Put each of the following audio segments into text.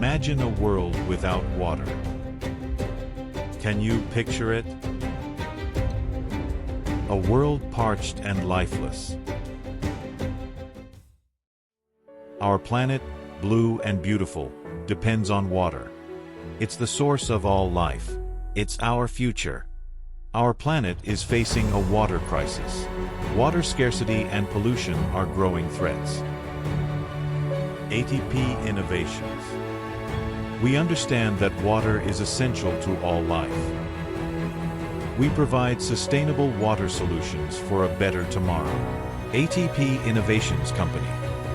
Imagine a world without water. Can you picture it? A world parched and lifeless. Our planet, blue and beautiful, depends on water. It's the source of all life. It's our future. Our planet is facing a water crisis. Water scarcity and pollution are growing threats. ATP Innovations. We understand that water is essential to all life. We provide sustainable water solutions for a better tomorrow. ATP Innovations Company,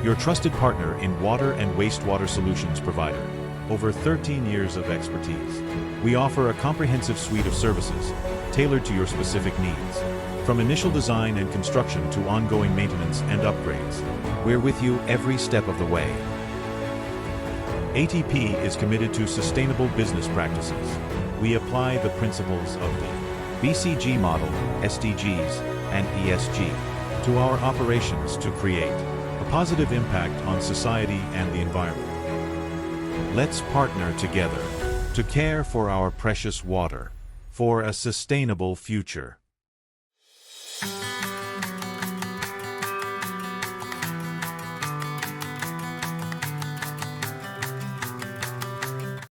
your trusted partner in water and wastewater solutions provider. Over 13 years of expertise. We offer a comprehensive suite of services tailored to your specific needs. From initial design and construction to ongoing maintenance and upgrades, we're with you every step of the way. ATP is committed to sustainable business practices. We apply the principles of the BCG Model, SDGs, and ESG to our operations to create a positive impact on society and the environment. Let's partner together to care for our precious water for a sustainable future.